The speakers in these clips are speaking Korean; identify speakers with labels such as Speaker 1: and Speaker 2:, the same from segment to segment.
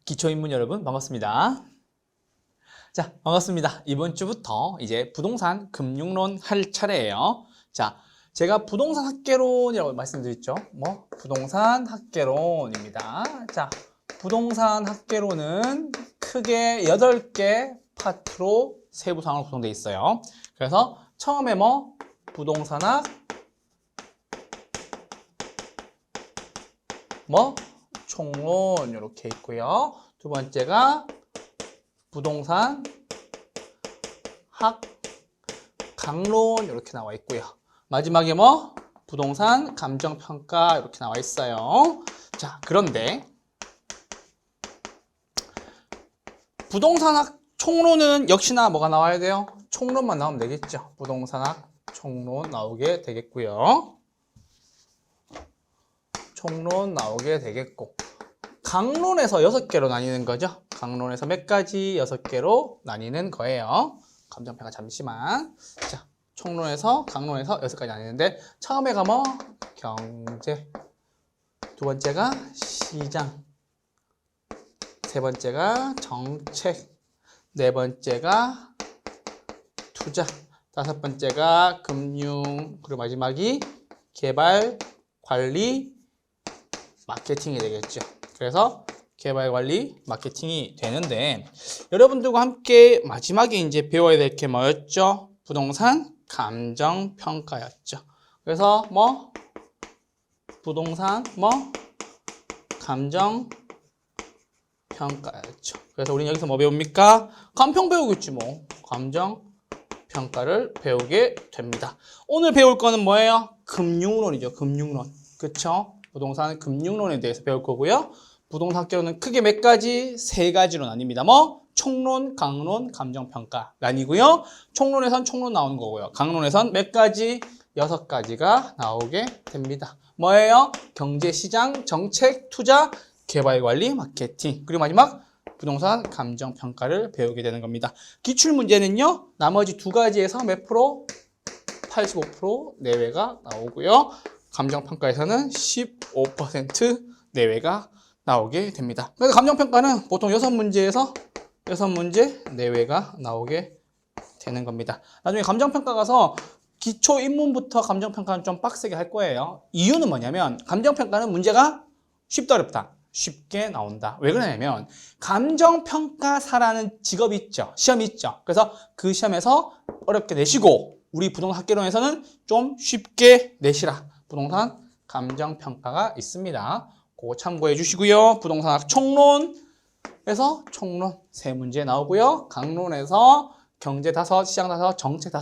Speaker 1: 기초인문 여러분 반갑습니다. 자, 반갑습니다. 이번 주부터 이제 부동산 금융론 할 차례예요. 자, 제가 부동산 학개론이라고 말씀드렸죠. 부동산 학개론입니다. 자, 부동산 학개론은 크게 8개 파트로 세부사항으로 구성되어 있어요. 그래서 처음에 부동산학 총론 이렇게 있고요. 두 번째가 부동산 학 강론 이렇게 나와 있고요. 마지막에 부동산 감정평가 이렇게 나와 있어요. 자, 그런데 부동산학 총론은 역시나 뭐가 나와야 돼요? 총론만 나오면 되겠죠. 부동산학 총론 나오게 되겠고요. 총론 나오게 되겠고, 강론에서 6개로 나뉘는 거죠. 강론에서 몇 가지 6개로 나뉘는 거예요. 감정평가 잠시만. 자, 총론에서 강론에서 6가지 나뉘는데, 처음에가 경제, 두 번째가 시장, 세 번째가 정책, 네 번째가 투자, 다섯 번째가 금융, 그리고 마지막이 개발, 관리, 마케팅이 되겠죠. 그래서 개발, 관리, 마케팅이 되는데, 여러분들과 함께 마지막에 이제 배워야 될 게 뭐였죠? 부동산 감정평가였죠. 그래서 부동산 감정평가였죠. 그래서 우리는 여기서 뭐 배웁니까? 감평 배우겠지 감정평가를 배우게 됩니다. 오늘 배울 거는 뭐예요? 금융론이죠. 금융론. 그쵸? 부동산 금융론에 대해서 배울 거고요. 부동산 학개론은 크게 몇 가지? 3가지로 나뉩니다. 총론, 강론, 감정평가 나뉘고요. 총론에선 총론 나오는 거고요. 강론에선 몇 가지? 6가지가 나오게 됩니다. 뭐예요? 경제, 시장, 정책, 투자, 개발, 관리, 마케팅. 그리고 마지막 부동산 감정평가를 배우게 되는 겁니다. 기출문제는요. 나머지 2가지에서 몇 프로? 85% 내외가 나오고요. 감정평가에서는 15% 내외가 나오게 됩니다. 그래서 감정평가는 보통 6문제에서 6문제 내외가 나오게 되는 겁니다. 나중에 감정평가 가서 기초인문부터 감정평가는 좀 빡세게 할 거예요. 이유는 뭐냐면 감정평가는 문제가 쉽다 어렵다. 쉽게 나온다. 왜 그러냐면 감정평가사라는 직업이 있죠. 시험이 있죠. 그래서 그 시험에서 어렵게 내시고 우리 부동산 학개론에서는 좀 쉽게 내시라. 부동산 감정평가가 있습니다. 그거 참고해 주시고요. 부동산학 총론에서 총론 3문제 나오고요. 강론에서 경제 5, 시장 5, 정책 5,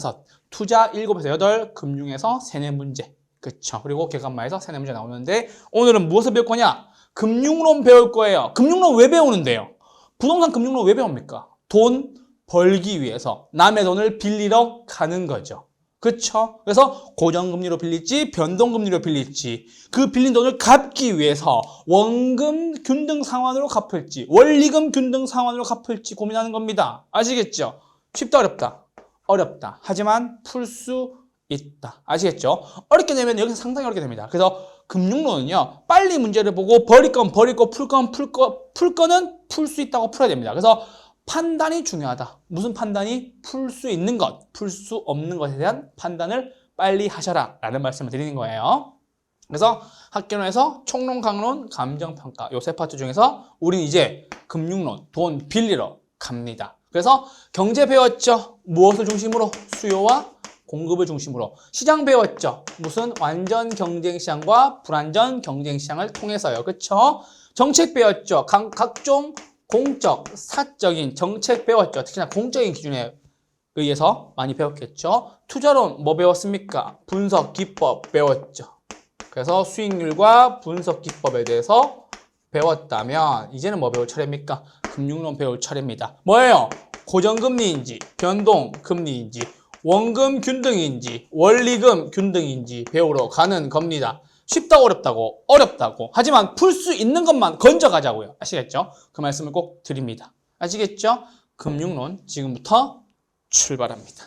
Speaker 1: 투자 7에서 8, 금융에서 3, 4문제. 그쵸. 그리고 객관마에서 3, 4문제 나오는데 오늘은 무엇을 배울 거냐? 금융론 배울 거예요. 금융론 왜 배우는데요? 부동산 금융론 왜 배웁니까? 돈 벌기 위해서 남의 돈을 빌리러 가는 거죠. 그쵸? 그래서 고정금리로 빌릴지 변동금리로 빌릴지 그 빌린 돈을 갚기 위해서 원금 균등 상환으로 갚을지 원리금 균등 상환으로 갚을지 고민하는 겁니다. 아시겠죠? 쉽다 어렵다? 어렵다. 하지만 풀 수 있다. 아시겠죠? 어렵게 되면 여기서 상당히 어렵게 됩니다. 그래서 금융론은요. 빨리 문제를 보고 버릴 건 버리고 풀 거는 풀 수 있다고 풀어야 됩니다. 그래서 판단이 중요하다. 무슨 판단이? 풀 수 있는 것, 풀 수 없는 것에 대한 판단을 빨리 하셔라 라는 말씀을 드리는 거예요. 그래서 학개론에서 총론, 강론, 감정평가 요 3파트 중에서 우린 이제 금융론, 돈 빌리러 갑니다. 그래서 경제 배웠죠? 무엇을 중심으로? 수요와 공급을 중심으로. 시장 배웠죠? 무슨 완전 경쟁시장과 불완전 경쟁시장을 통해서요. 그쵸? 정책 배웠죠? 각종 공적, 사적인 정책 배웠죠. 특히나 공적인 기준에 의해서 많이 배웠겠죠. 투자론 뭐 배웠습니까? 분석 기법 배웠죠. 그래서 수익률과 분석 기법에 대해서 배웠다면 이제는 뭐 배울 차례입니까? 금융론 배울 차례입니다. 뭐예요? 고정금리인지 변동금리인지 원금 균등인지 원리금 균등인지 배우러 가는 겁니다. 쉽다고 어렵다고? 어렵다고. 하지만 풀 수 있는 것만 건져가자고요. 아시겠죠? 그 말씀을 꼭 드립니다. 아시겠죠? 금융론 지금부터 출발합니다.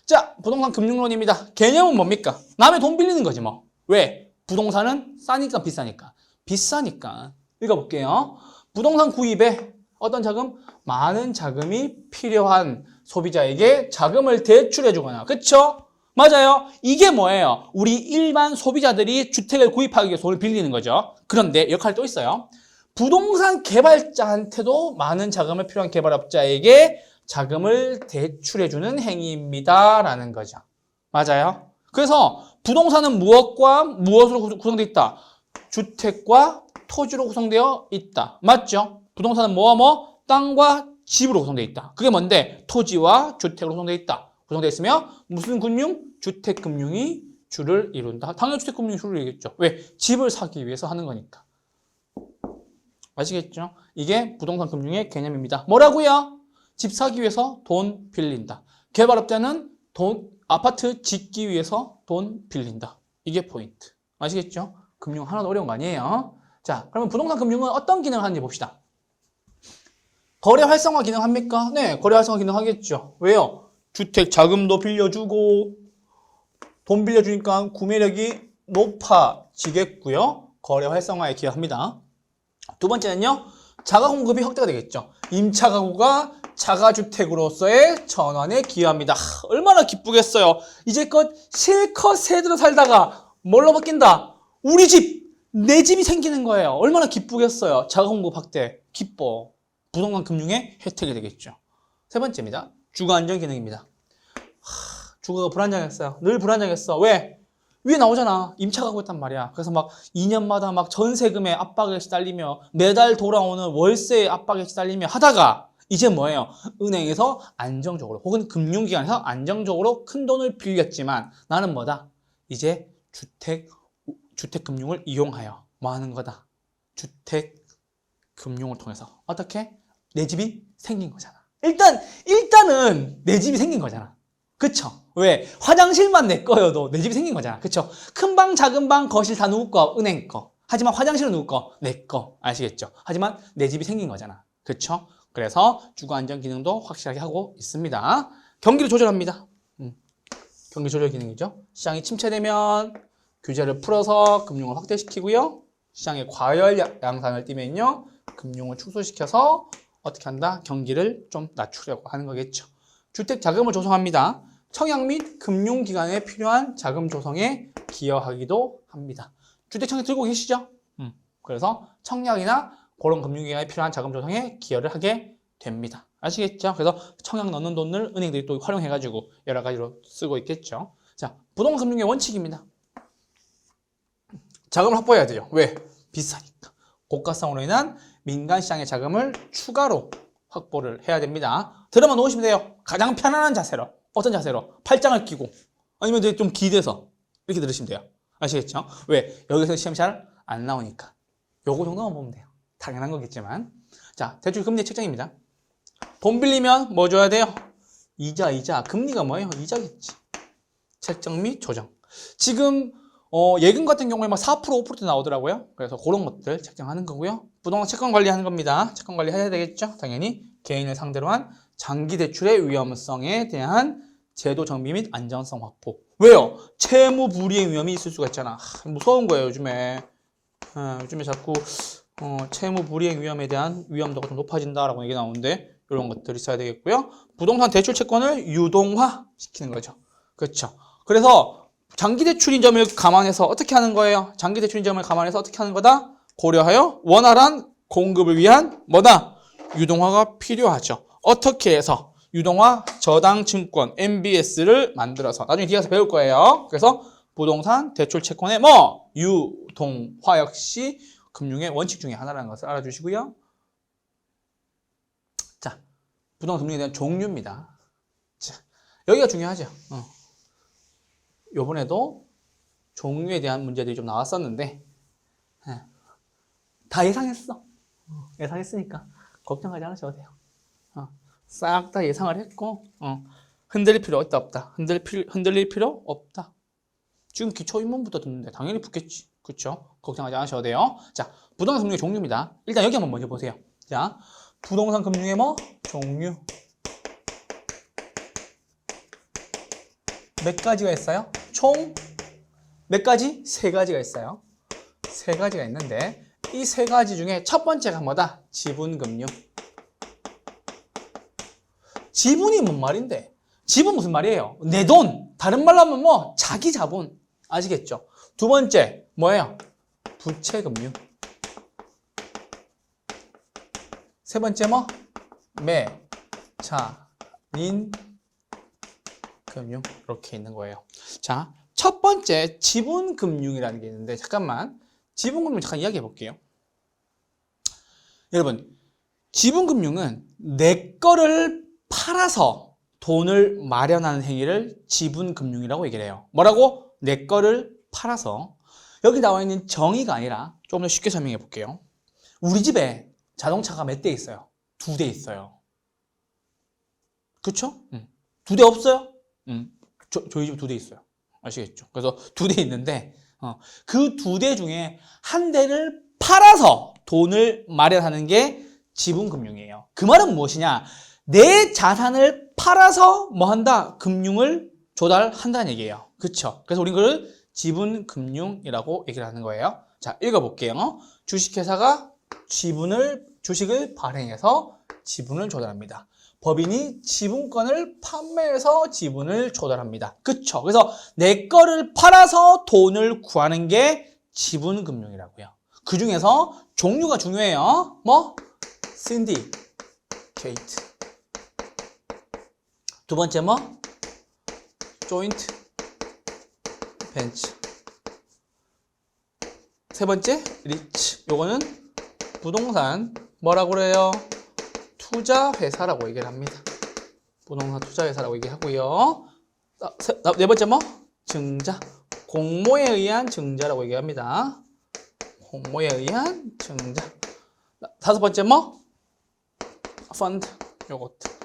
Speaker 1: 자, 부동산 금융론입니다. 개념은 뭡니까? 남의 돈 빌리는 거지 왜? 부동산은 싸니까 비싸니까. 비싸니까. 읽어볼게요. 부동산 구입에 어떤 자금? 많은 자금이 필요한 소비자에게 자금을 대출해 주거나, 그쵸? 맞아요. 이게 뭐예요? 우리 일반 소비자들이 주택을 구입하기 위해서 돈을 빌리는 거죠. 그런데 역할이 또 있어요. 부동산 개발자한테도 많은 자금을 필요한 개발업자에게 자금을 대출해주는 행위입니다. 라는 거죠. 맞아요. 그래서 부동산은 무엇과 무엇으로 구성되어 있다? 주택과 토지로 구성되어 있다. 맞죠? 부동산은 뭐와 땅과 집으로 구성되어 있다. 그게 뭔데? 토지와 주택으로 구성되어 있다. 구성되어 있으며 무슨 금융? 주택금융이 주를 이룬다. 당연히 주택금융이 주를 이루겠죠. 왜? 집을 사기 위해서 하는 거니까. 아시겠죠? 이게 부동산 금융의 개념입니다. 뭐라고요? 집 사기 위해서 돈 빌린다. 개발업자는 아파트 짓기 위해서 돈 빌린다. 이게 포인트. 아시겠죠? 금융 하나도 어려운 거 아니에요. 자, 그러면 부동산 금융은 어떤 기능을 하는지 봅시다. 거래 활성화 기능 합니까? 네, 거래 활성화 기능 하겠죠. 왜요? 주택 자금도 빌려주고 돈 빌려주니까 구매력이 높아지겠고요. 거래 활성화에 기여합니다. 두 번째는요, 자가 공급이 확대가 되겠죠. 임차 가구가 자가주택으로서의 전환에 기여합니다. 얼마나 기쁘겠어요. 이제껏 실컷 새들어 살다가 뭘로 바뀐다? 우리 집, 내 집이 생기는 거예요. 얼마나 기쁘겠어요. 자가 공급 확대, 기뻐. 부동산 금융의 혜택이 되겠죠. 세 번째입니다. 주거 안정 기능입니다. 주거가 불안정했어요. 늘 불안정했어. 왜? 위에 나오잖아. 임차 가고 있단 말이야. 그래서 막 2년마다 막 전세금에 압박에 시달리며 매달 돌아오는 월세에 압박에 시달리며 하다가 이제 뭐예요? 은행에서 안정적으로 혹은 금융기관에서 안정적으로 큰 돈을 빌렸지만 나는 뭐다? 이제 주택금융을 이용하여 뭐 하는 거다? 주택금융을 통해서 어떻게? 내 집이 생긴 거잖아. 일단은 내 집이 생긴 거잖아. 그쵸? 왜? 화장실만 내 거여도 내 집이 생긴 거잖아. 그쵸? 큰 방, 작은 방, 거실 다 누구 거? 은행 거. 하지만 화장실은 누구 거? 내 거. 아시겠죠? 하지만 내 집이 생긴 거잖아. 그쵸? 그래서 주거 안정 기능도 확실하게 하고 있습니다. 경기를 조절합니다. 경기 조절 기능이죠. 시장이 침체되면 규제를 풀어서 금융을 확대시키고요. 시장의 과열 양상을 띠면요. 금융을 축소시켜서 어떻게 한다? 경기를 좀 낮추려고 하는 거겠죠. 주택 자금을 조성합니다. 청약 및 금융기관에 필요한 자금 조성에 기여하기도 합니다. 주택 청약 들고 계시죠? 그래서 청약이나 그런 금융기관에 필요한 자금 조성에 기여를 하게 됩니다. 아시겠죠? 그래서 청약 넣는 돈을 은행들이 또 활용해가지고 여러 가지로 쓰고 있겠죠. 자, 부동산 금융의 원칙입니다. 자금을 확보해야 돼요. 왜? 비싸니까. 고가성으로 인한 민간 시장의 자금을 추가로 확보를 해야 됩니다. 들어만 놓으시면 돼요. 가장 편안한 자세로. 어떤 자세로? 팔짱을 끼고 아니면 좀 기대서 이렇게 들으시면 돼요. 아시겠죠? 왜? 여기서 시험 잘 안 나오니까. 요거 정도만 보면 돼요. 당연한 거겠지만. 자, 대출 금리 책정입니다. 돈 빌리면 뭐 줘야 돼요? 이자. 금리가 뭐예요? 이자겠지. 책정 및 조정. 지금 예금 같은 경우에 막 4%, 5% 나오더라고요. 그래서 그런 것들 책정하는 거고요. 부동산 채권 관리하는 겁니다. 채권 관리 해야 되겠죠? 당연히 개인을 상대로 한 장기 대출의 위험성에 대한 제도 정비 및 안정성 확보. 왜요? 채무 불이행 위험이 있을 수가 있잖아. 무서운 거예요, 요즘에. 요즘에 자꾸 채무 불이행 위험에 대한 위험도가 좀 높아진다라고 얘기 나오는데 이런 것들이 있어야 되겠고요. 부동산 대출 채권을 유동화 시키는 거죠. 그렇죠. 그래서 장기 대출인 점을 감안해서 어떻게 하는 거예요? 장기 대출인 점을 감안해서 어떻게 하는 거다? 고려하여 원활한 공급을 위한 뭐다? 유동화가 필요하죠. 어떻게 해서? 유동화 저당증권 MBS를 만들어서 나중에 뒤에 가서 배울 거예요. 그래서 부동산 대출 채권의 유동화 역시 금융의 원칙 중에 하나라는 것을 알아주시고요. 자, 부동산 금융에 대한 종류입니다. 자, 여기가 중요하죠. 요번에도 종류에 대한 문제들이 좀 나왔었는데 다 예상했어. 예상했으니까 걱정하지 않으셔도 돼요. 싹 다 예상을 했고 흔들릴 필요 없다. 흔들릴 필요 없다. 지금 기초입문부터 듣는데 당연히 붙겠지. 그렇죠? 걱정하지 않으셔도 돼요. 자, 부동산 금융의 종류입니다. 일단 여기 한번 먼저 보세요. 자, 부동산 금융의 종류. 몇 가지가 있어요? 총 몇 가지? 세 가지가 있어요. 세 가지가 있는데 이 세 가지 중에 첫 번째가 뭐다? 지분금융. 지분이 뭔 말인데? 지분 무슨 말이에요? 내 돈. 다른 말로 하면 뭐? 자기 자본. 아시겠죠? 두 번째, 뭐예요? 부채금융. 세 번째 뭐? 자민 금융. 이렇게 있는 거예요. 자, 첫 번째 지분금융이라는 게 있는데 잠깐만. 지분금융 잠깐 이야기해 볼게요. 여러분, 지분금융은 내 거를 팔아서 돈을 마련하는 행위를 지분금융이라고 얘기를 해요. 뭐라고? 내 거를 팔아서. 여기 나와 있는 정의가 아니라 조금 더 쉽게 설명해 볼게요. 우리 집에 자동차가 몇 대 있어요? 2대 있어요. 그쵸? 2대 없어요? 저희 집에 2대 있어요. 아시겠죠? 그래서 2대 있는데 그 2대 중에 한 대를 팔아서 돈을 마련하는 게 지분금융이에요. 그 말은 무엇이냐? 내 자산을 팔아서 뭐 한다? 금융을 조달한다는 얘기예요. 그쵸? 그래서 우린 그걸 지분금융이라고 얘기를 하는 거예요. 자, 읽어볼게요. 주식회사가 주식을 발행해서 지분을 조달합니다. 법인이 지분권을 판매해서 지분을 조달합니다. 그쵸? 그래서 내 거를 팔아서 돈을 구하는 게 지분금융이라고요. 그 중에서 종류가 중요해요. 뭐? 신디케이트. 두 번째 뭐? 조인트 벤처. 세 번째 리츠. 요거는 부동산 뭐라고 그래요? 투자회사라고 얘기를 합니다. 부동산 투자회사라고 얘기하고요. 네 번째 뭐? 증자. 공모에 의한 증자라고 얘기합니다. 공모에 의한 증자. 다섯 번째 뭐? 펀드. 요것도.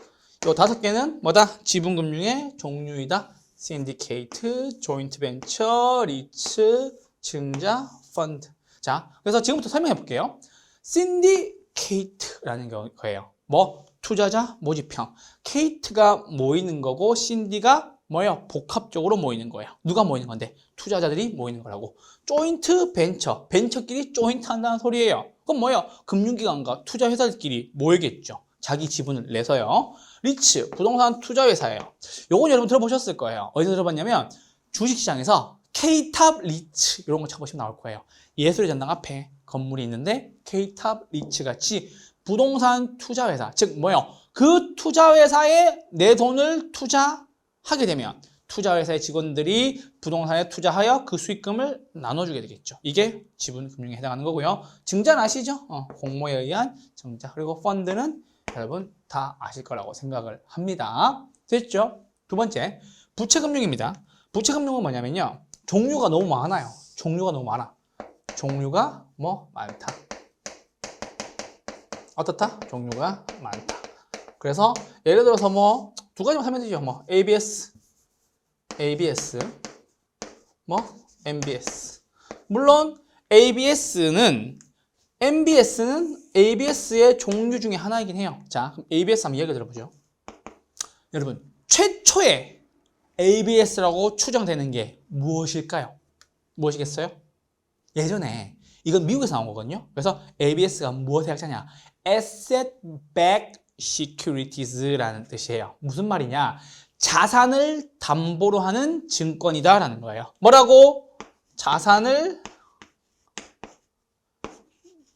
Speaker 1: 요 다섯 개는 뭐다? 지분금융의 종류이다. 신디케이트, 조인트 벤처, 리츠, 증자, 펀드. 자, 그래서 지금부터 설명해 볼게요. 신디케이트라는 거예요. 뭐? 투자자 모집형. 케이트가 모이는 거고 신디가 뭐예요? 복합적으로 모이는 거예요. 누가 모이는 건데? 투자자들이 모이는 거라고. 조인트 벤처. 벤처끼리 조인트 한다는 소리예요. 그럼 뭐예요? 금융기관과 투자회사들끼리 모이겠죠. 자기 지분을 내서요. 리츠, 부동산 투자회사예요. 요건 여러분 들어보셨을 거예요. 어디서 들어봤냐면 주식시장에서 K탑 리츠 이런 거 쳐보시면 나올 거예요. 예술의 전당 앞에 건물이 있는데 K탑 리츠 같이 부동산 투자회사, 즉 뭐예요? 그 투자회사에 내 돈을 투자하게 되면 투자회사의 직원들이 부동산에 투자하여 그 수익금을 나눠주게 되겠죠. 이게 지분금융에 해당하는 거고요. 증자는 아시죠? 공모에 의한 증자. 그리고 펀드는 여러분 다 아실 거라고 생각을 합니다. 됐죠? 두 번째, 부채금융입니다. 부채금융은 뭐냐면요. 종류가 너무 많아요. 종류가 너무 많아. 종류가 뭐 많다. 어떻다? 종류가 많다. 그래서 예를 들어서 뭐 두 가지만 하면 되죠. 뭐 ABS, 뭐 MBS. 물론 MBS는 ABS의 종류 중에 하나이긴 해요. 자, 그럼 ABS 한번 이야기 들어보죠. 여러분, 최초의 ABS라고 추정되는 게 무엇일까요? 무엇이겠어요? 예전에 이건 미국에서 나온 거거든요. 그래서 ABS가 무엇의 약자냐? Asset Backed Securities라는 뜻이에요. 무슨 말이냐? 자산을 담보로 하는 증권이다 라는 거예요. 뭐라고? 자산을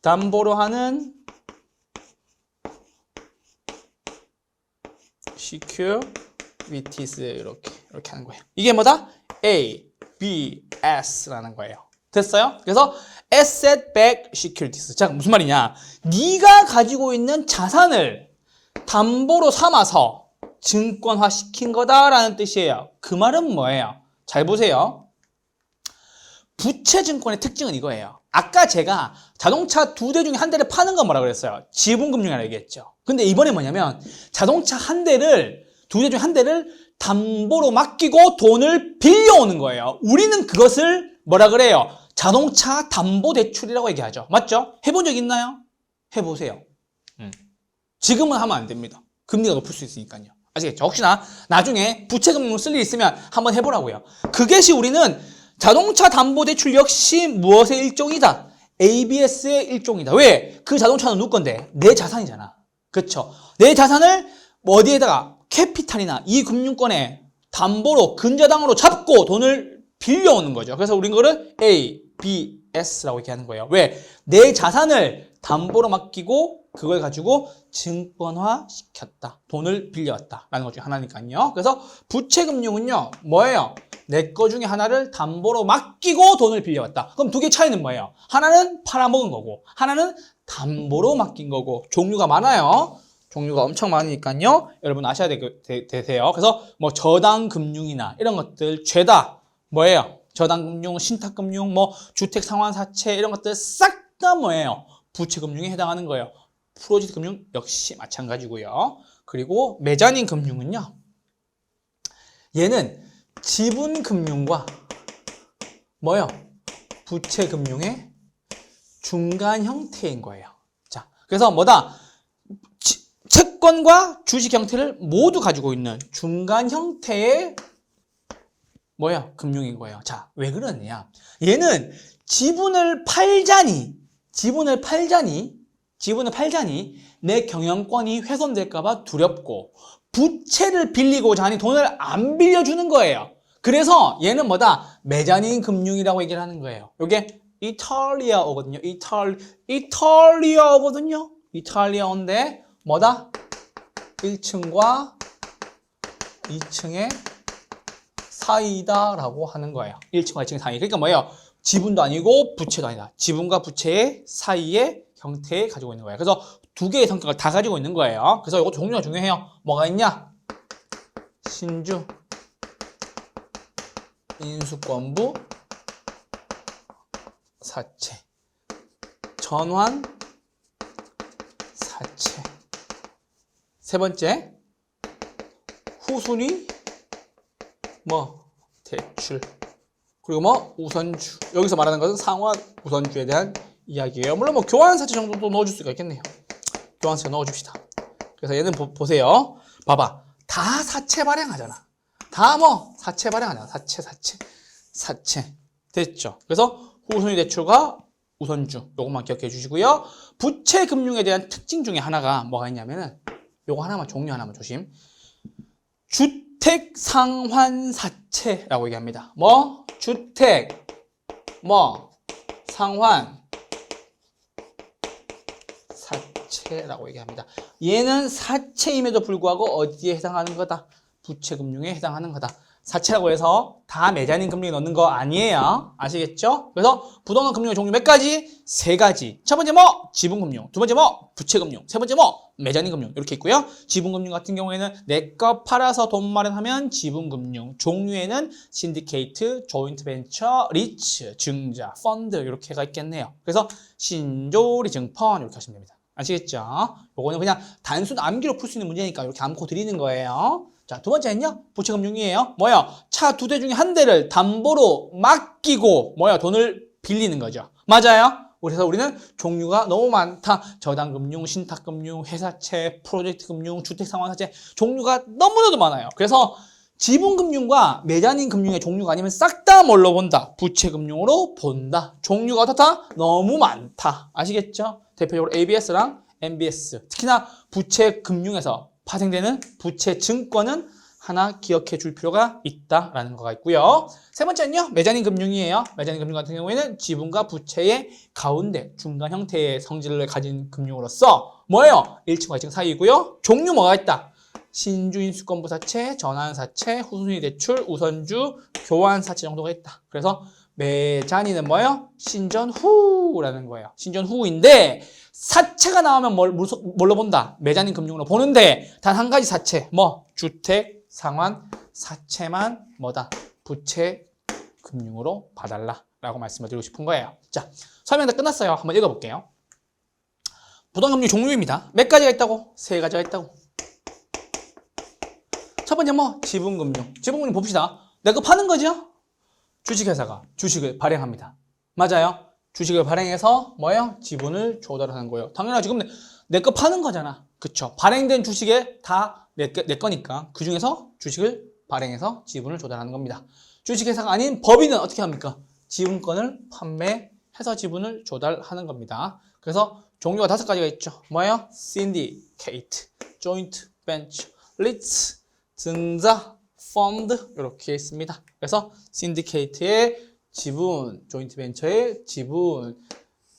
Speaker 1: 담보로 하는 securities 이렇게 하는 거예요. 이게 뭐다? ABS라는 거예요. 됐어요? 그래서 Asset Backed Securities. 자, 무슨 말이냐? 네가 가지고 있는 자산을 담보로 삼아서 증권화 시킨 거다라는 뜻이에요. 그 말은 뭐예요? 잘 보세요. 부채증권의 특징은 이거예요. 아까 제가 자동차 2대 중에 한 대를 파는 건 뭐라고 그랬어요? 지분금융이라고 얘기했죠. 근데 이번에 뭐냐면 자동차 2대 중에 한 대를 담보로 맡기고 돈을 빌려오는 거예요. 우리는 그것을 뭐라 그래요? 자동차 담보대출이라고 얘기하죠. 맞죠? 해본 적 있나요? 해보세요. 지금은 하면 안 됩니다. 금리가 높을 수 있으니까요. 아시겠죠? 혹시나 나중에 부채금융을 쓸 일이 있으면 한번 해보라고요. 그것이 우리는 자동차 담보대출 역시 무엇의 일종이다? ABS의 일종이다. 왜? 그 자동차는 누구 건데? 내 자산이잖아. 그쵸? 내 자산을 어디에다가 캐피탈이나 이 금융권에 담보로 근저당으로 잡고 돈을 빌려오는 거죠. 그래서 우린 그거를 ABS라고 이렇게 하는 거예요. 왜? 내 자산을 담보로 맡기고 그걸 가지고 증권화 시켰다. 돈을 빌려왔다. 라는 것 중에 하나니까요. 그래서 부채금융은요, 뭐예요? 내 거 중에 하나를 담보로 맡기고 돈을 빌려왔다. 그럼 두 개 차이는 뭐예요? 하나는 팔아먹은 거고, 하나는 담보로 맡긴 거고, 종류가 많아요. 종류가 엄청 많으니까요. 여러분 아셔야 되세요. 그래서 뭐 저당금융이나 이런 것들 죄다 뭐예요? 저당금융, 신탁금융, 뭐 주택상환사채 이런 것들 싹 다 뭐예요? 부채금융에 해당하는 거예요. 프로젝트 금융 역시 마찬가지고요. 그리고 메자닌 금융은요. 얘는 지분금융과 뭐요? 부채금융의 중간 형태인 거예요. 자, 그래서 뭐다? 채권과 주식 형태를 모두 가지고 있는 중간 형태의 뭐야? 금융인 거예요. 자, 왜 그러느냐? 얘는 지분을 팔자니 내 경영권이 훼손될까봐 두렵고 부채를 빌리고자 하니 돈을 안 빌려주는 거예요. 그래서 얘는 뭐다? 메자닌 금융이라고 얘기를 하는 거예요. 이게 이탈리아어거든요. 이탈리아어거든요. 이탈리아어인데 뭐다? 1층과 2층의 사이다라고 하는 거예요. 1층과 2층의 사이. 그러니까 뭐예요? 지분도 아니고 부채도 아니다. 지분과 부채의 사이의 형태에 가지고 있는 거예요. 그래서 두 개의 성격을 다 가지고 있는 거예요. 그래서 이것도 종류가 중요해요. 뭐가 있냐? 신주, 인수권부, 사채, 전환, 사채. 세 번째, 후순위, 뭐 대출. 그리고 뭐 우선주. 여기서 말하는 것은 상환 우선주에 대한 이야기예요. 물론 뭐 교환사채 정도도 넣어줄 수가 있겠네요. 교환사채 넣어줍시다. 그래서 얘는 보세요. 봐봐. 다 사채 발행하잖아. 다 뭐 사채 발행하잖아. 사채. 됐죠? 그래서 후순위 대출과 우선주. 요것만 기억해 주시고요. 부채 금융에 대한 특징 중에 하나가 뭐가 있냐면은 요거 하나만, 종류 하나만 조심. 주택 상환 사채라고 얘기합니다. 뭐 주택, 뭐 상환 사채라고 얘기합니다. 얘는 사채임에도 불구하고 어디에 해당하는 거다? 부채금융에 해당하는 거다. 사채라고 해서 다 메자닌 금융에 넣는 거 아니에요. 아시겠죠? 그래서 부동산 금융의 종류 몇 가지? 세 가지. 첫 번째 뭐 지분금융, 두 번째 뭐 부채금융, 세 번째 뭐 메자닌 금융 이렇게 있고요. 지분금융 같은 경우에는 내 거 팔아서 돈 마련하면 지분금융. 종류에는 신디케이트, 조인트 벤처, 리츠, 증자, 펀드 이렇게가 있겠네요. 그래서 신조리 증펀 이렇게 하시면 됩니다. 아시겠죠? 요거는 그냥 단순 암기로 풀 수 있는 문제니까 이렇게 암고 드리는 거예요. 자, 두 번째는요, 부채금융이에요. 뭐야? 차 두 대 중에 한 대를 담보로 맡기고, 돈을 빌리는 거죠. 맞아요? 그래서 우리는 종류가 너무 많다. 저당금융, 신탁금융, 회사채, 프로젝트금융, 주택상환사채, 종류가 너무나도 많아요. 그래서 지분금융과 메자닌 금융의 종류가 아니면 싹 다 뭘로 본다? 부채금융으로 본다. 종류가 어떻다? 너무 많다. 아시겠죠? 대표적으로 ABS랑 MBS. 특히나 부채금융에서 파생되는 부채 증권은 하나 기억해 줄 필요가 있다라는 거가 있고요. 세 번째는요, 메자닌 금융이에요. 메자닌 금융 같은 경우에는 지분과 부채의 가운데 중간 형태의 성질을 가진 금융으로서 뭐예요? 1층과 2층 사이이고요. 종류 뭐가 있다? 신주 인수권부 사채, 전환 사채, 후순위 대출, 우선주, 교환 사채 정도가 있다. 그래서 메자닌은 뭐예요? 신전후라는 거예요. 신전후인데 사채가 나오면 뭘로 본다? 메자닌 금융으로 보는데 단 한 가지 사채, 뭐 주택, 상환, 사채만 뭐다? 부채 금융으로 봐달라라고 말씀을 드리고 싶은 거예요. 자, 설명 다 끝났어요. 한번 읽어볼게요. 부동산금융 종류입니다. 몇 가지가 있다고? 세 가지가 있다고. 첫 번째 뭐 지분금융. 지분금융 봅시다. 내 거 파는 거죠? 주식회사가 주식을 발행합니다. 맞아요? 주식을 발행해서 뭐예요? 지분을 조달하는 거예요. 당연하지. 그럼 내 거 파는 거잖아. 그쵸? 발행된 주식에 다 내 거니까 그 중에서 주식을 발행해서 지분을 조달하는 겁니다. 주식회사가 아닌 법인은 어떻게 합니까? 지분권을 판매해 해서 지분을 조달하는 겁니다. 그래서 종류가 5가지가 있죠. 뭐예요? syndicate, joint venture, REITs, 증자, 펀드 이렇게 있습니다. 그래서 syndicate의 지분, joint venture의 지분,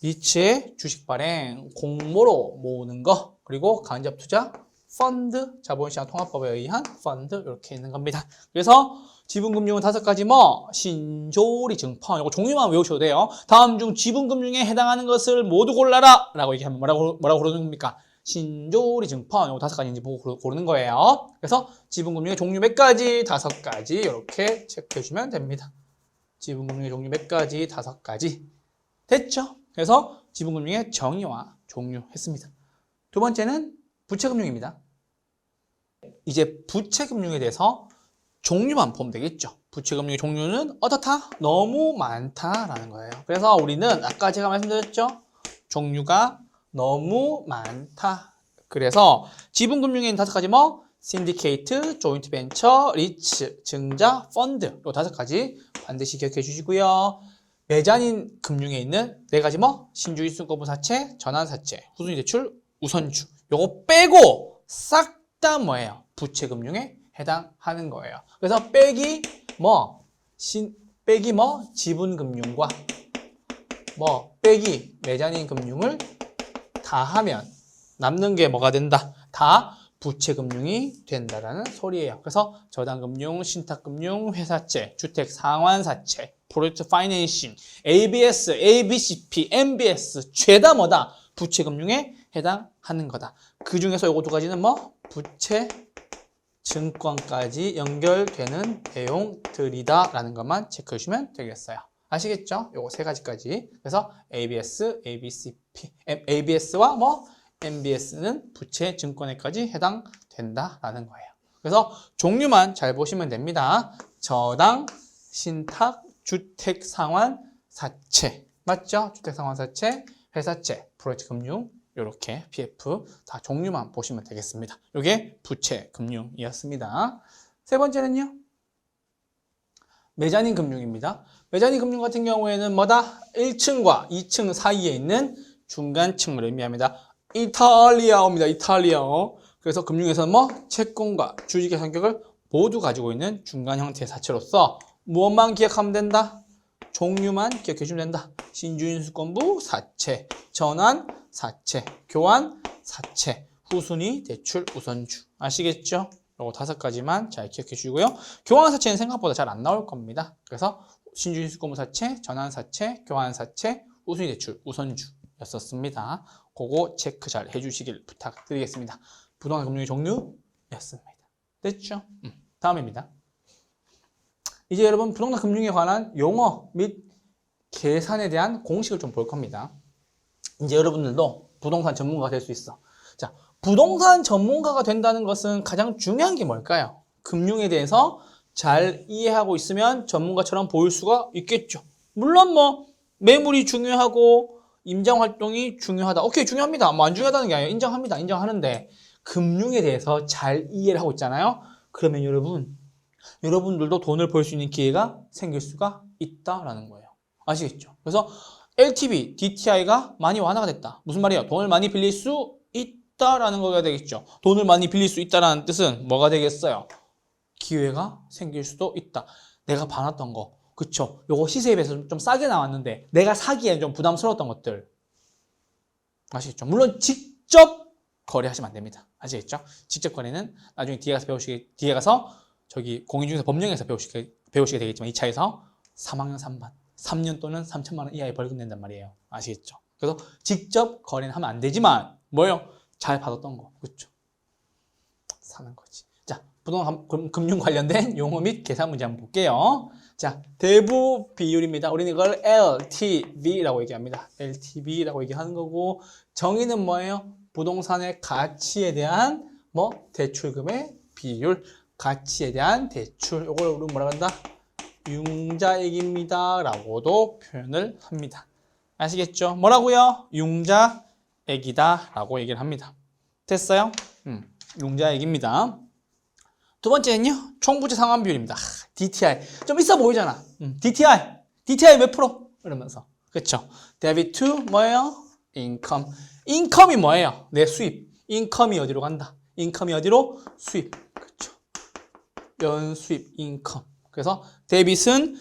Speaker 1: REITs의 주식 발행, 공모로 모으는 거, 그리고 간접 투자, 펀드, 자본시장 통합법에 의한 펀드 이렇게 있는 겁니다. 그래서 지분금융은 5가지 뭐 신조리 증권 이거 종류만 외우셔도 돼요. 다음 중 지분금융에 해당하는 것을 모두 골라라 라고 얘기하면 뭐라고 고르는 겁니까? 신조리 증권 이거 5가지인지 보고 고르는 거예요. 그래서 지분금융의 종류 몇 가지? 5가지 이렇게 체크해 주면 됩니다. 지분금융의 종류 몇 가지? 5가지. 됐죠? 그래서 지분금융의 정의와 종류 했습니다. 두 번째는 부채금융입니다. 이제 부채금융에 대해서 종류만 보면 되겠죠. 부채금융의 종류는 어떻다? 너무 많다라는 거예요. 그래서 우리는 아까 제가 말씀드렸죠. 종류가 너무 많다. 그래서 지분금융에는 5가지 뭐 syndicate, joint venture, REITs, 증자, 펀드 이 5가지 반드시 기억해 주시고요. 매자닌 금융에 있는 4가지 뭐 신주의 순거부사채, 전환사채, 후순위 대출, 우선주 요거 빼고 싹 다 뭐예요? 부채금융에 해당하는 거예요. 그래서 빼기 지분금융과 빼기 매자닌 금융을 다 하면 남는 게 뭐가 된다? 다 부채금융이 된다라는 소리예요. 그래서 저당금융, 신탁금융, 회사채, 주택상환사채, 프로젝트 파이낸싱, ABS, ABCP, MBS 죄다 뭐다? 부채금융에 해당하는 거다. 그 중에서 요거 2가지는 부채 증권까지 연결되는 내용들이다라는 것만 체크해 주시면 되겠어요. 아시겠죠? 요거 3가지까지. 그래서 ABS, ABCP, ABS와 MBS는 부채 증권에까지 해당된다라는 거예요. 그래서 종류만 잘 보시면 됩니다. 저당, 신탁, 주택상환, 사채. 맞죠? 주택상환 사채, 회사채, 프로젝트 금융 이렇게 PF 다 종류만 보시면 되겠습니다. 이게 부채 금융이었습니다. 세 번째는요. 매자닌 금융입니다. 매자닌 금융 같은 경우에는 1층과 2층 사이에 있는 중간층을 의미합니다. 이탈리아어입니다. 이탈리아어. 그래서 금융에서는 채권과 주식의 성격을 모두 가지고 있는 중간 형태의 사채로서 무엇만 기억하면 된다? 종류만 기억해 주면 된다. 신주인수권부 사채, 전환 사채, 교환 사채, 후순위 대출 우선주. 아시겠죠? 요거 5가지만 잘 기억해 주시고요. 교환 사채는 생각보다 잘 안 나올 겁니다. 그래서 신주인수권부 사채, 전환 사채, 교환 사채, 후순위 대출 우선주였었습니다. 그거 체크 잘 해주시길 부탁드리겠습니다. 부동산 금융의 종류였습니다. 됐죠? 다음입니다. 이제 여러분 부동산 금융에 관한 용어 및 계산에 대한 공식을 좀 볼 겁니다. 이제 여러분들도 부동산 전문가가 될 수 있어. 자, 부동산 전문가가 된다는 것은 가장 중요한 게 뭘까요? 금융에 대해서 잘 이해하고 있으면 전문가처럼 보일 수가 있겠죠. 물론 매물이 중요하고 임장 활동이 중요하다. 오케이, 중요합니다. 안 중요하다는 게 아니에요. 인정합니다. 인정하는데 금융에 대해서 잘 이해를 하고 있잖아요. 그러면 여러분들도 돈을 벌 수 있는 기회가 생길 수가 있다라는 거예요. 아시겠죠? 그래서 LTV, DTI가 많이 완화가 됐다. 무슨 말이에요? 돈을 많이 빌릴 수 있다라는 거가 되겠죠. 돈을 많이 빌릴 수 있다라는 뜻은 뭐가 되겠어요? 기회가 생길 수도 있다. 내가 봐놨던 거, 그쵸? 요거 시세에 비해서 좀 싸게 나왔는데 내가 사기엔 좀 부담스러웠던 것들. 아시겠죠? 물론 직접 거래하시면 안 됩니다. 아시겠죠? 직접 거래는 나중에 뒤에 가서 저기 공인중개사 법령에서 배우시게 되겠지만 2차에서 3학년 3반 3년 또는 3천만 원 이하의 벌금 낸단 말이에요. 아시겠죠? 그래서 직접 거래는 하면 안 되지만 잘 받았던 거, 그렇죠? 사는 거지. 자, 부동산 금융 관련된 용어 및 계산 문제 한번 볼게요. 자, 대부 비율입니다. 우리는 이걸 LTV라고 얘기합니다. LTV라고 얘기하는 거고 정의는 뭐예요? 부동산의 가치에 대한 대출금의 비율, 가치에 대한 대출. 이걸 우리 뭐라 한다? 융자액입니다. 라고도 표현을 합니다. 아시겠죠? 뭐라고요? 융자액이다. 라고 얘기를 합니다. 됐어요? 융자액입니다. 두 번째는요, 총부채 상환 비율입니다. DTI. 좀 있어 보이잖아. DTI 몇 프로? 이러면서. 그쵸? debit to 뭐예요? income. income이 뭐예요? 내 수입. income이 어디로 간다? income이 어디로? 수입. 그쵸? 연수입 income. 그래서 debit은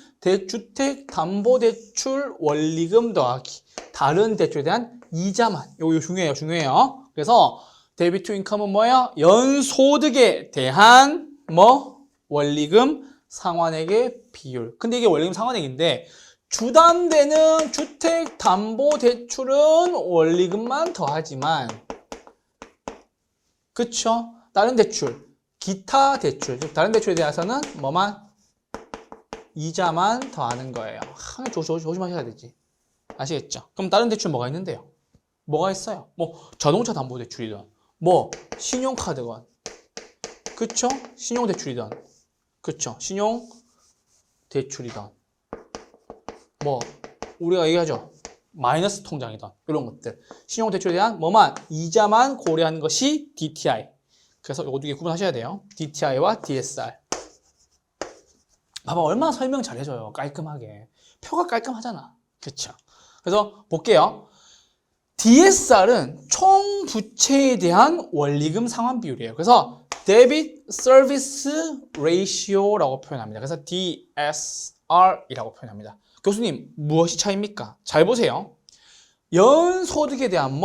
Speaker 1: 주택담보대출 원리금 더하기 다른 대출에 대한 이자만. 요거 중요해요. 중요해요. 그래서 debit to income은 뭐예요? 연소득에 대한 원리금 상환액의 비율. 근데 이게 원리금 상환액인데 주담대는 주택담보대출은 원리금만 더하지만 그쵸? 다른 대출, 기타 대출, 즉 다른 대출에 대해서는 뭐만? 이자만 더하는 거예요. 항상 조심하셔야 되지. 아시겠죠? 그럼 다른 대출 뭐가 있는데요? 뭐가 있어요? 자동차 담보대출이든 신용카드건 그쵸? 신용대출이든 그쵸? 신용대출이든 우리가 얘기하죠. 마이너스 통장이든 이런 것들. 신용대출에 대한 이자만 고려하는 것이 DTI. 그래서 이거 두 개 구분하셔야 돼요. DTI와 DSR. 봐봐, 얼마나 설명 잘해줘요. 깔끔하게. 표가 깔끔하잖아. 그쵸? 그래서 볼게요. DSR은 총 부채에 대한 원리금 상환 비율이에요. 그래서 Debt Service Ratio라고 표현합니다. 그래서 DSR이라고 표현합니다. 교수님, 무엇이 차이입니까? 잘 보세요. 연소득에 대한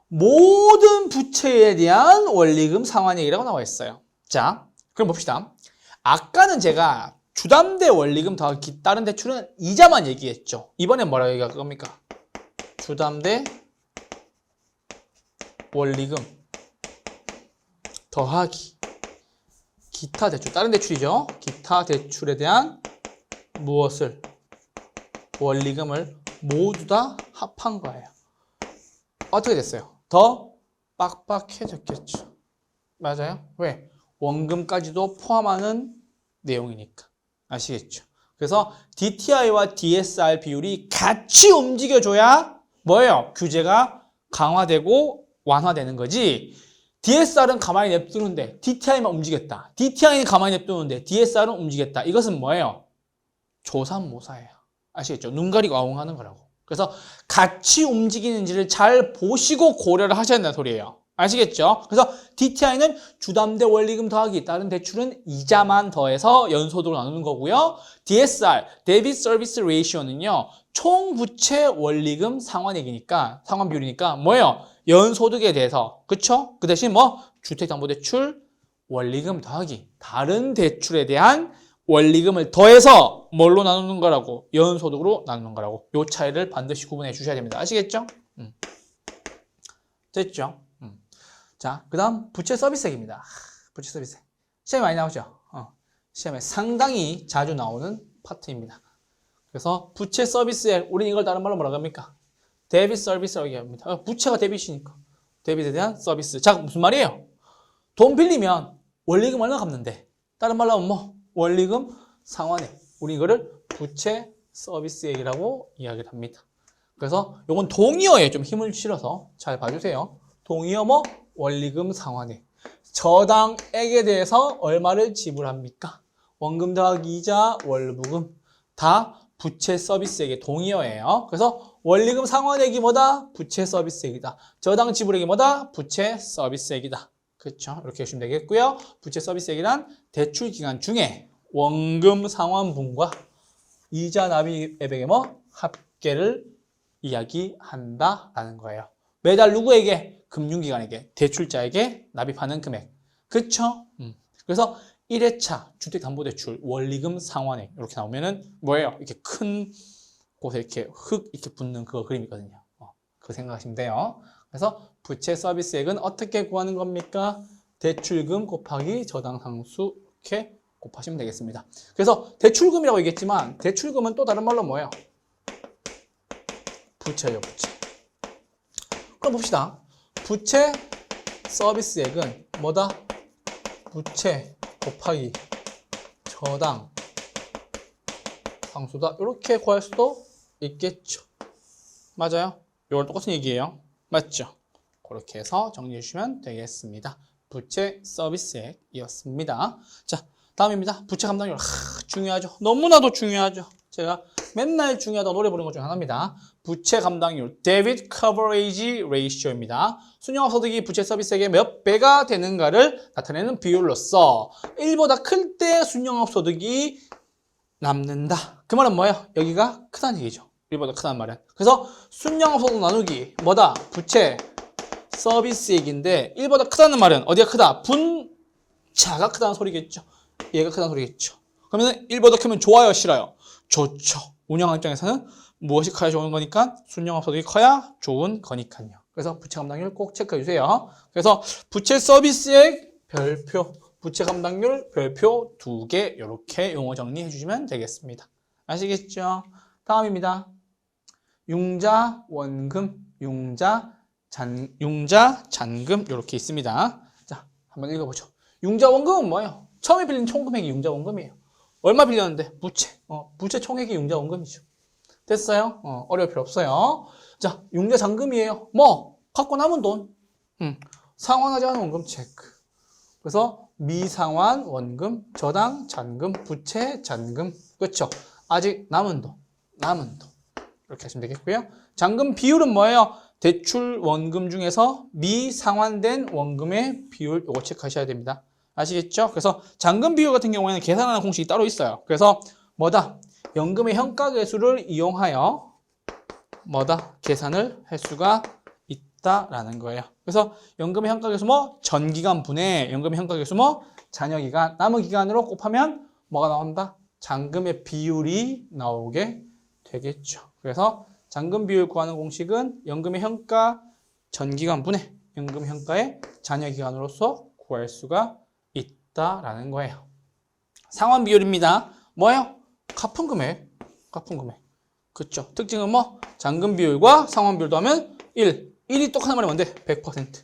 Speaker 1: 모든 부채에 대한 원리금 상환액이라고 나와 있어요. 자, 그럼 봅시다. 아까는 제가 주담대 원리금 더하기 다른 대출은 이자만 얘기했죠. 이번엔 뭐라고 얘기할 겁니까? 주담대 원리금 더하기 기타 대출, 다른 대출이죠. 기타 대출에 대한 무엇을? 원리금을 모두 다 합한 거예요. 어떻게 됐어요? 더 빡빡해졌겠죠. 맞아요? 왜? 원금까지도 포함하는 내용이니까. 아시겠죠? 그래서 DTI와 DSR 비율이 같이 움직여줘야 뭐예요? 규제가 강화되고 완화되는 거지. DSR은 가만히 냅두는데 DTI만 움직였다. DTI는 가만히 냅두는데 DSR은 움직였다. 이것은 뭐예요? 조삼모사예요. 아시겠죠? 눈 가리고 아웅하는 거라고. 그래서 같이 움직이는지를 잘 보시고 고려를 하셔야 된다는 소리예요. 아시겠죠? 그래서 DTI는 주담대 원리금 더하기 다른 대출은 이자만 더해서 연소득을 나누는 거고요. DSR, Debt Service Ratio는요. 총 부채 원리금 상환액이니까 상환 비율이니까 뭐예요? 연소득에 대해서 그쵸? 그 대신 주택담보대출 원리금 더하기 다른 대출에 대한 원리금을 더해서 뭘로 나누는 거라고? 연소득으로 나누는 거라고. 요 차이를 반드시 구분해 주셔야 됩니다. 아시겠죠? 됐죠? 자, 그 다음 부채 서비스액입니다. 부채 서비스액. 시험에 많이 나오죠? 시험에 상당히 자주 나오는 파트입니다. 그래서 부채 서비스액, 우리는 이걸 다른 말로 뭐라고 합니까? 데빗 서비스라고 얘기합니다. 부채가 데빗이니까. 데빗에 대한 서비스. 자, 무슨 말이에요? 돈 빌리면 원리금 얼마 갚는데? 다른 말로 하면 원리금 상환액. 우리 이거를 부채 서비스액이라고 이야기를 합니다. 그래서 요건 동의어에 좀 힘을 실어서 잘 봐주세요. 동의어 원리금 상환액. 저당액에 대해서 얼마를 지불합니까? 원금 더하기 이자, 월부금. 다 부채 서비스액의 동의어예요. 그래서 원리금 상환액이 뭐다? 부채 서비스액이다. 저당 지불액이 뭐다? 부채 서비스액이다. 그렇죠? 이렇게 하시면 되겠고요. 부채 서비스액이란 대출 기간 중에 원금 상환분과 이자 납입액의 합계를 이야기한다라는 거예요. 매달 누구에게? 금융기관에게, 대출자에게 납입하는 금액. 그쵸? 그래서 1회차 주택담보대출 원리금 상환액 이렇게 나오면은 뭐예요? 이렇게 큰 곳에 이렇게 흙 이렇게 붙는 그거 그림이거든요. 그거 생각하시면 돼요. 그래서 부채 서비스액은 어떻게 구하는 겁니까? 대출금 곱하기 저당상수 이렇게 곱하시면 되겠습니다. 그래서 대출금이라고 얘기했지만 대출금은 또 다른 말로 뭐예요? 부채예요, 부채. 그럼 봅시다. 부채 서비스액은 뭐다? 부채 곱하기 저당 상수다. 이렇게 구할 수도 있겠죠. 맞아요? 이건 똑같은 얘기예요. 맞죠? 그렇게 해서 정리해 주시면 되겠습니다. 부채 서비스액이었습니다. 자, 다음입니다. 부채 감당률. 중요하죠. 너무나도 중요하죠. 제가 맨날 중요하다고 노래 부르는 것 중 하나입니다. 부채 감당률, Debt Coverage Ratio입니다. 순영업소득이 부채 서비스액의 몇 배가 되는가를 나타내는 비율로서 1보다 클 때 순영업소득이 남는다. 그 말은 뭐예요? 여기가 크다는 얘기죠. 1보다 크다는 말은. 그래서 순영업소득 나누기 뭐다? 부채 서비스액인데 1보다 크다는 말은 어디가 크다? 분자가 크다는 소리겠죠. 얘가 크다는 소리겠죠. 그러면 1보다 크면 좋아요? 싫어요? 좋죠. 운영학 입장에서는 무엇이 커야 좋은 거니까 순영업소득이 커야 좋은 거니까요. 그래서 부채 감당률 꼭 체크해 주세요. 그래서 부채 서비스액 별표, 부채 감당률 별표 2개 이렇게 용어 정리해 주시면 되겠습니다. 아시겠죠? 다음입니다. 융자 원금, 융자 잔금 이렇게 있습니다. 자, 한번 읽어보죠. 융자 원금은 뭐예요? 처음에 빌린 총금액이 융자 원금이에요. 얼마 빌렸는데? 부채. 부채 총액이 융자 원금이죠. 됐어요? 어려울 필요 없어요. 자, 융자 잔금이에요. 뭐? 갖고 남은 돈. 상환하지 않은 원금 체크. 그래서 미상환 원금, 저당 잔금, 부채 잔금. 그렇죠? 아직 남은 돈. 이렇게 하시면 되겠고요. 잔금 비율은 뭐예요? 대출 원금 중에서 미상환된 원금의 비율 이거 체크하셔야 됩니다. 아시겠죠? 그래서 잔금 비율 같은 경우에는 계산하는 공식이 따로 있어요. 그래서 뭐다? 연금의 현가계수를 이용하여 뭐다? 계산을 할 수가 있다라는 거예요. 그래서 연금의 현가계수 뭐 전기간 분의 연금의 현가계수 뭐 잔여기간 남은 기간으로 곱하면 뭐가 나온다? 잔금의 비율이 나오게 되겠죠. 그래서 잔금 비율 구하는 공식은 연금의 현가 전기간 분의 연금 현가의 잔여기간으로서 구할 수가 있다라는 거예요. 상환 비율입니다. 뭐예요? 갚은 금액. 그렇죠. 특징은 뭐? 잔금 비율과 상환 비율도 하면 1이 똑같은 말이 뭔데? 100%.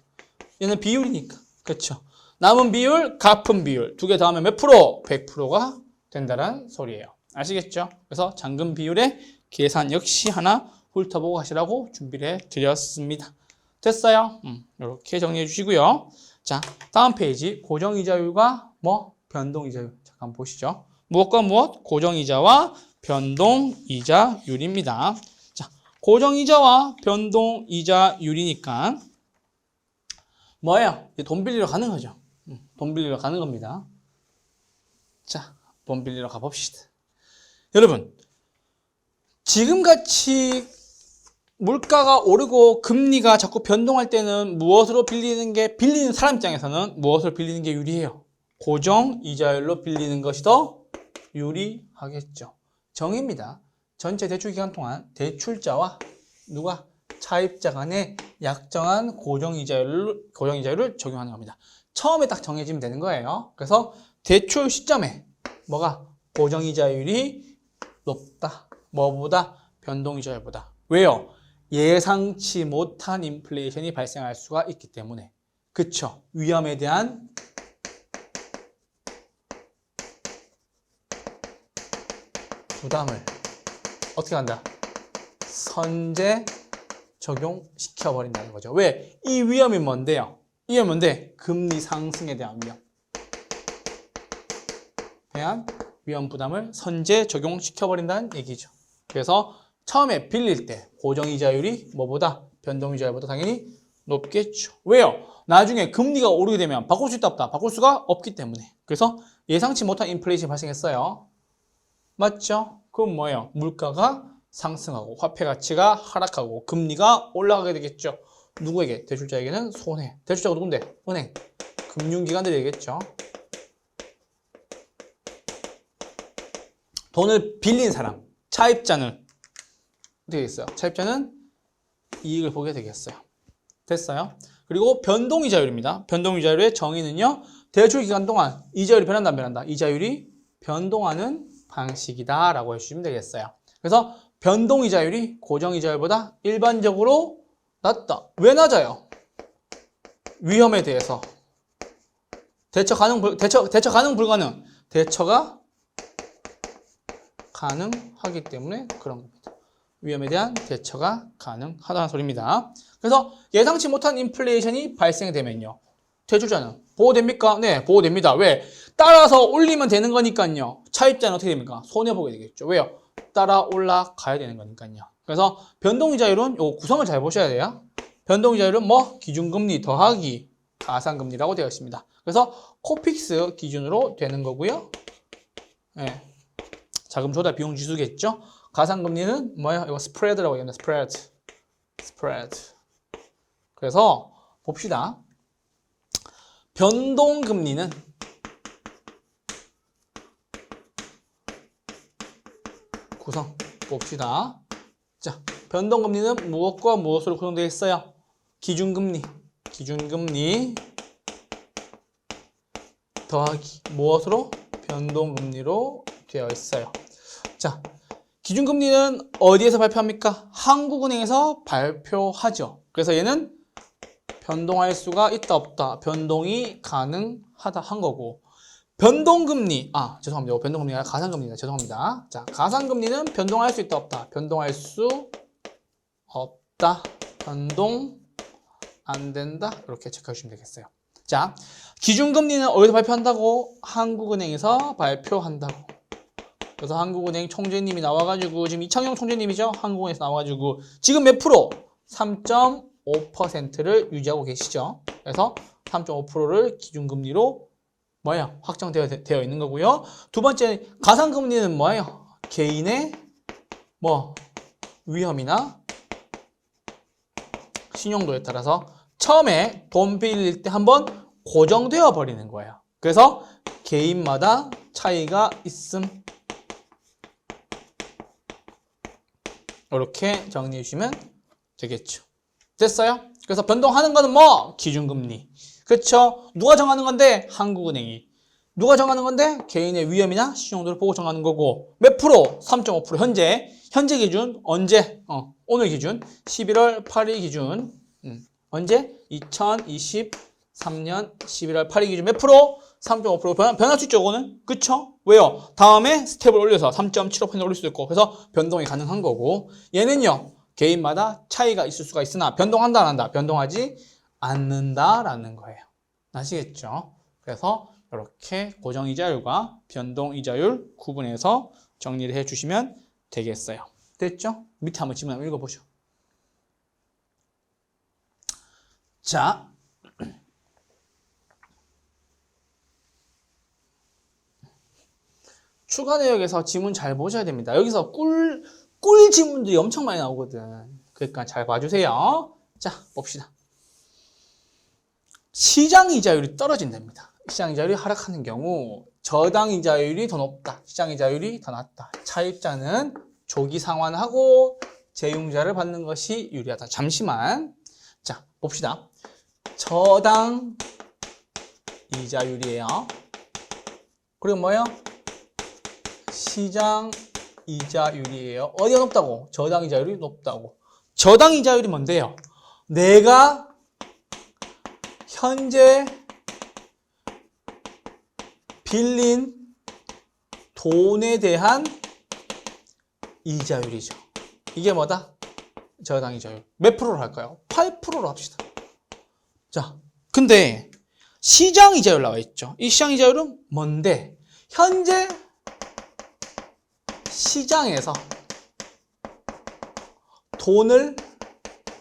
Speaker 1: 얘는 비율이니까. 그렇죠. 남은 비율, 갚은 비율. 두 개 더하면 몇 프로? 100%가 된다는 소리예요. 아시겠죠? 그래서 잔금 비율의 계산 역시 하나 훑어보고 하시라고 준비를 해드렸습니다. 됐어요? 이렇게 정리해 주시고요. 자, 다음 페이지 고정이자율과 뭐? 변동이자율. 잠깐 보시죠. 무엇과 무엇? 고정이자와 변동이자율입니다. 자, 고정이자와 변동이자율이니까 뭐예요? 돈 빌리러 가는 거죠. 돈 빌리러 가는 겁니다. 자, 돈 빌리러 가봅시다. 여러분, 지금같이 물가가 오르고 금리가 자꾸 변동할 때는 무엇으로 빌리는 사람 입장에서는 무엇을 빌리는 게 유리해요? 고정이자율로 빌리는 것이 더 유리하겠죠. 정의입니다. 전체 대출 기간 동안 대출자와 누가? 차입자 간에 약정한 고정이자율을 적용하는 겁니다. 처음에 딱 정해지면 되는 거예요. 그래서 대출 시점에 뭐가? 고정이자율이 높다. 뭐보다? 변동이자율보다. 왜요? 예상치 못한 인플레이션이 발생할 수가 있기 때문에. 그쵸? 위험에 대한 부담을 어떻게 한다? 선제 적용시켜버린다는 거죠. 왜? 이 위험이 뭔데요? 이 위험이 뭔데? 금리 상승에 대한 위험 부담을 선제 적용시켜버린다는 얘기죠. 그래서 처음에 빌릴 때 고정이자율이 뭐보다? 변동이자율보다 당연히 높겠죠. 왜요? 나중에 금리가 오르게 되면 바꿀 수 있다 없다? 바꿀 수가 없기 때문에. 그래서 예상치 못한 인플레이션이 발생했어요. 맞죠? 그럼 뭐예요? 물가가 상승하고 화폐 가치가 하락하고 금리가 올라가게 되겠죠. 누구에게? 대출자에게는 손해. 대출자가 누군데? 은행. 금융기관들이 되겠죠. 돈을 빌린 사람, 차입자는 어떻게 되겠어요? 차입자는 이익을 보게 되겠어요. 됐어요? 그리고 변동이자율입니다. 변동이자율의 정의는요. 대출 기간 동안 이자율이 변한다 안 변한다? 이자율이 변동하는 방식이다 라고 해주시면 되겠어요. 그래서 변동이자율이 고정이자율보다 일반적으로 낮다. 왜 낮아요? 위험에 대해서 대처 가능 불가능? 대처가 가능하기 때문에 그런 겁니다. 위험에 대한 대처가 가능하다는 소리입니다. 그래서 예상치 못한 인플레이션이 발생되면요. 대출자는 보호됩니까? 네, 보호됩니다. 왜? 따라서 올리면 되는 거니까요. 차입자는 어떻게 됩니까? 손해보게 되겠죠. 왜요? 따라 올라가야 되는 거니까요. 그래서 변동이자율은 요 구성을 잘 보셔야 돼요. 변동이자율은 뭐 기준금리 더하기 가산금리라고 되어 있습니다. 그래서 코픽스 기준으로 되는 거고요. 예. 자금 조달 비용 지수겠죠. 가산금리는 뭐예요? 이거 스프레드라고 얘기합니다. 스프레드. 그래서 봅시다. 변동금리는 구성 봅시다. 자, 변동금리는 무엇과 무엇으로 구성되어 있어요? 기준금리 더하기 무엇으로? 변동금리로 되어 있어요. 자, 기준금리는 어디에서 발표합니까? 한국은행에서 발표하죠. 그래서 얘는 변동할 수가 있다 없다. 변동이 가능하다 한 거고. 변동금리, 죄송합니다. 변동금리가 아니라 가산금리입니다. 죄송합니다. 자, 가산금리는 변동할 수 있다 없다. 변동할 수 없다. 변동 안 된다. 이렇게 체크해 주시면 되겠어요. 자, 기준금리는 어디서 발표한다고? 한국은행에서 발표한다고. 그래서 한국은행 총재님이 나와가지고, 지금 이창용 총재님이죠? 한국은행에서 나와가지고, 지금 몇 프로? 3.5%를 유지하고 계시죠? 그래서 3.5%를 기준금리로 뭐예요? 확정되어 있는 거고요. 두 번째, 가산금리는 뭐예요? 개인의 위험이나 신용도에 따라서 처음에 돈 빌릴 때 한번 고정되어 버리는 거예요. 그래서 개인마다 차이가 있음. 이렇게 정리해 주시면 되겠죠. 됐어요? 그래서 변동하는 거는 기준금리. 그렇죠? 누가 정하는 건데? 한국은행이. 누가 정하는 건데? 개인의 위험이나 신용도를 보고 정하는 거고. 몇 프로? 3.5%. 현재 기준 언제? 오늘 기준 11월 8일 기준. 언제? 2023년 11월 8일 기준 몇 프로? 3.5% 변할 수 있죠, 이거는. 그쵸? 왜요? 다음에 스텝을 올려서 3.75% 올릴 수 있고, 그래서 변동이 가능한 거고, 얘는요, 개인마다 차이가 있을 수가 있으나, 변동한다, 안 한다? 변동하지 않는다라는 거예요. 아시겠죠? 그래서 이렇게 고정이자율과 변동이자율 구분해서 정리를 해 주시면 되겠어요. 됐죠? 밑에 한번 질문 한번 읽어보죠. 자, 추가 내역에서 지문 잘 보셔야 됩니다. 여기서 꿀 지문들이 엄청 많이 나오거든. 그러니까 잘 봐주세요. 자, 봅시다. 시장이자율이 떨어진답니다. 시장이자율이 하락하는 경우 저당이자율이 더 높다. 시장이자율이 더 낮다. 차입자는 조기 상환하고 재융자를 받는 것이 유리하다. 잠시만. 자, 봅시다. 저당 이자율이에요. 그리고 뭐예요? 시장 이자율이에요. 어디가 높다고? 저당 이자율이 높다고. 저당 이자율이 뭔데요? 내가 현재 빌린 돈에 대한 이자율이죠. 이게 뭐다? 저당 이자율. 몇 프로로 할까요? 8%로 합시다. 자, 근데 시장 이자율 나와 있죠. 이 시장 이자율은 뭔데? 현재 시장에서 돈을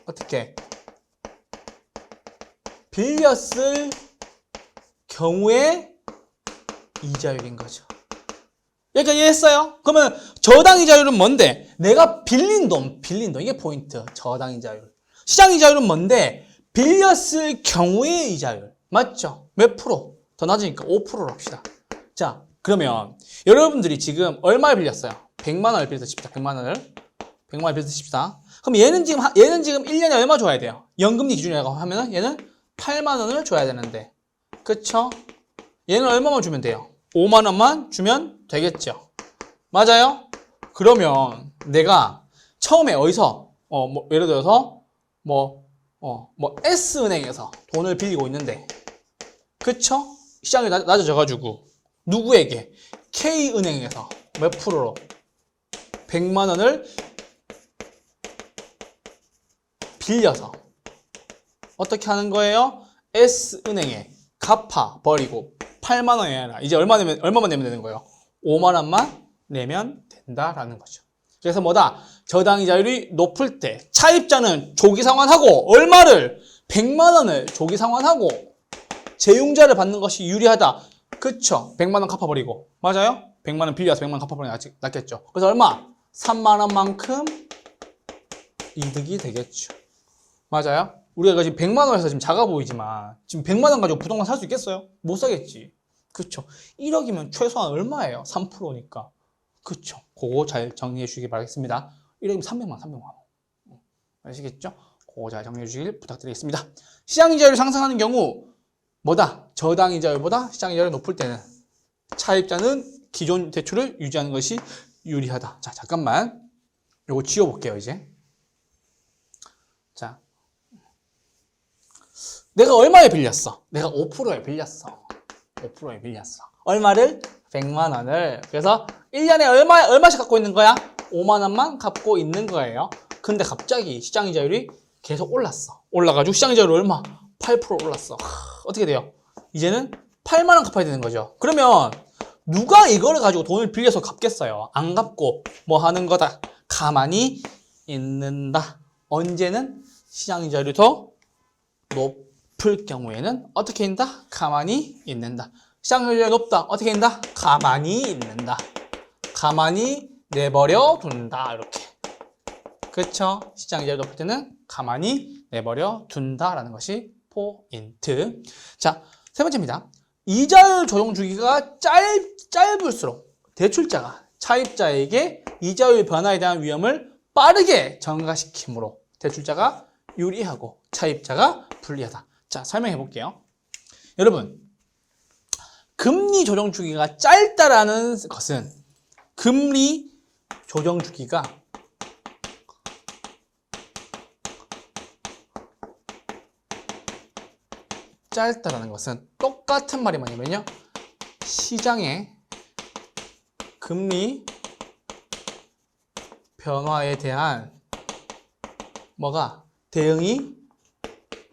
Speaker 1: 어떻게 빌렸을 경우에 이자율인 거죠. 여기까지 이해했어요? 그러면 저당 이자율은 뭔데? 내가 빌린 돈 이게 포인트. 저당 이자율. 시장 이자율은 뭔데? 빌렸을 경우의 이자율. 맞죠? 몇 프로? 더 낮으니까 5%로 합시다. 자, 그러면 여러분들이 지금 얼마를 빌렸어요? 100만 원을 빌려서 칩시다. 100만 원을 빌려서 칩시다. 그럼 얘는 지금 1년에 얼마 줘야 돼요? 연금리 기준이라고 하면은 얘는 8만 원을 줘야 되는데. 그쵸? 얘는 얼마만 주면 돼요? 5만 원만 주면 되겠죠. 맞아요? 그러면 내가 처음에 어디서 예를 들어서 S은행에서 돈을 빌리고 있는데, 그쵸? 시장이 낮아져가지고 누구에게? K은행에서 몇 프로로? 100만 원을 빌려서 어떻게 하는 거예요? S은행에 갚아 버리고 8만 원이 아니라 이제 얼마만 내면 되는 거예요? 5만 원만 내면 된다라는 거죠. 그래서 뭐다? 저당이자율이 높을 때 차입자는 조기 상환하고 얼마를? 100만 원을 조기 상환하고 재융자를 받는 것이 유리하다. 그쵸? 100만 원 갚아버리고. 맞아요? 100만 원 빌려서 100만 원 갚아버리는 게 낫겠죠. 그래서 얼마? 3만 원만큼 이득이 되겠죠. 맞아요? 우리가 지금 100만 원에서 지금 작아 보이지만 지금 100만 원 가지고 부동산 살 수 있겠어요? 못 사겠지. 그쵸? 1억이면 최소한 얼마예요? 3%니까. 그쵸? 그거 잘 정리해 주시기 바라겠습니다. 1억이면 300만 원. 아시겠죠? 그거 잘 정리해 주시길 부탁드리겠습니다. 시장이자율이 상승하는 경우 뭐다? 저당이자율보다 시장이자율이 높을 때는 차입자는 기존 대출을 유지하는 것이 유리하다. 자, 잠깐만. 요거 지워볼게요, 이제. 자. 내가 얼마에 빌렸어? 내가 5%에 빌렸어. 5%에 빌렸어. 얼마를? 100만 원을. 그래서 1년에 얼마씩 갖고 있는 거야? 5만 원만 갖고 있는 거예요. 근데 갑자기 시장이자율이 계속 올랐어. 올라가지고 시장이자율이 얼마? 8% 올랐어. 어떻게 돼요? 이제는 8만 원 갚아야 되는 거죠. 그러면 누가 이거를 가지고 돈을 빌려서 갚겠어요? 안 갚고 뭐 하는 거다? 가만히 있는다. 언제는 시장이자율이 더 높을 경우에는 어떻게 있는다? 가만히 있는다. 시장이자율이 높다. 어떻게 있는다? 가만히 있는다. 가만히 내버려 둔다. 이렇게. 그렇죠? 시장이자율이 높을 때는 가만히 내버려 둔다라는 것이 포인트. 자, 세 번째입니다. 이자율 조정 주기가 짧을수록 대출자가 차입자에게 이자율 변화에 대한 위험을 빠르게 전가시키므로 대출자가 유리하고 차입자가 불리하다. 자, 설명해 볼게요. 여러분, 금리 조정 주기가 짧다라는 것은 금리 조정 주기가 짧다라는 것은 똑같은 말이 뭐냐면요. 시장의 금리 변화에 대한 뭐가 대응이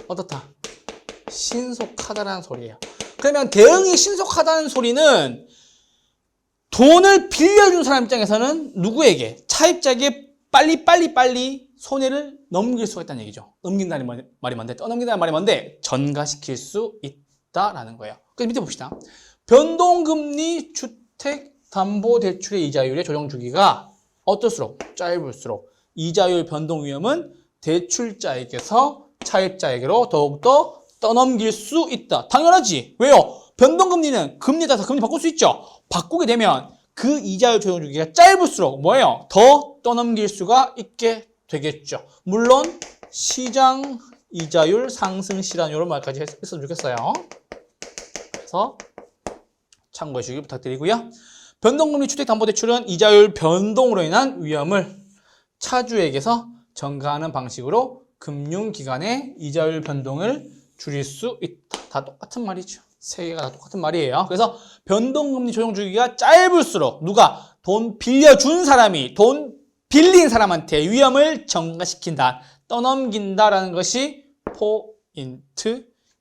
Speaker 1: 어떻다? 신속하다라는 소리예요. 그러면 대응이 신속하다는 소리는 돈을 빌려준 사람 입장에서는 누구에게? 차입자에게 빨리 손해를 넘길 수가 있다는 얘기죠. 넘긴다는 말이 뭔데? 떠넘긴다는 말이 뭔데? 전가시킬 수 있다라는 거예요. 그래서 밑에 봅시다. 변동금리 주택담보대출의 이자율의 조정 주기가 어떨수록? 짧을수록 이자율 변동 위험은 대출자에게서 차입자에게로 더욱더 떠넘길 수 있다. 당연하지. 왜요? 변동금리는 금리에 따라서 금리 바꿀 수 있죠. 바꾸게 되면 그 이자율 조정 주기가 짧을수록 뭐예요? 더 떠넘길 수가 있게 되겠죠. 물론 시장 이자율 상승 시란 이런 말까지 했으면 좋겠어요. 그래서 참고해 주시기 부탁드리고요. 변동금리 주택담보대출은 이자율 변동으로 인한 위험을 차주에게서 전가하는 방식으로 금융기관의 이자율 변동을 줄일 수 있다. 다 똑같은 말이죠. 세 개가 다 똑같은 말이에요. 그래서 변동금리 조정 주기가 짧을수록 누가 돈 빌려준 사람이 돈 빌린 사람한테 위험을 전가시킨다, 떠넘긴다라는 것이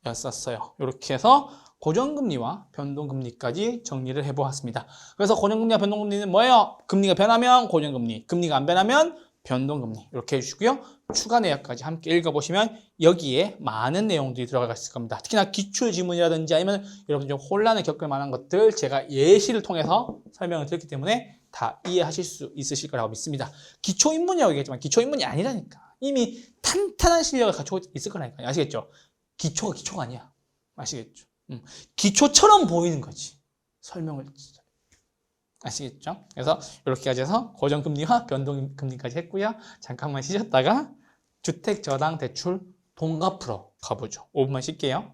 Speaker 1: 포인트였었어요. 이렇게 해서 고정금리와 변동금리까지 정리를 해보았습니다. 그래서 고정금리와 변동금리는 뭐예요? 금리가 변하면 고정금리, 금리가 안 변하면 변동금리 이렇게 해주시고요. 추가 내역까지 함께 읽어보시면 여기에 많은 내용들이 들어가 있을 겁니다. 특히나 기출지문이라든지 아니면 여러분 좀 혼란을 겪을 만한 것들 제가 예시를 통해서 설명을 드렸기 때문에 다 이해하실 수 있으실 거라고 믿습니다. 기초인문이라고 얘기했지만 기초인문이 아니라니까. 이미 탄탄한 실력을 갖추고 있을 거라니까요. 아시겠죠? 기초가 아니야. 아시겠죠? 기초처럼 보이는 거지. 설명을 아시겠죠? 그래서 이렇게까지 해서 고정금리와 변동금리까지 했고요. 잠깐만 쉬셨다가 주택저당대출 돈 갚으러 가보죠. 5분만 쉴게요.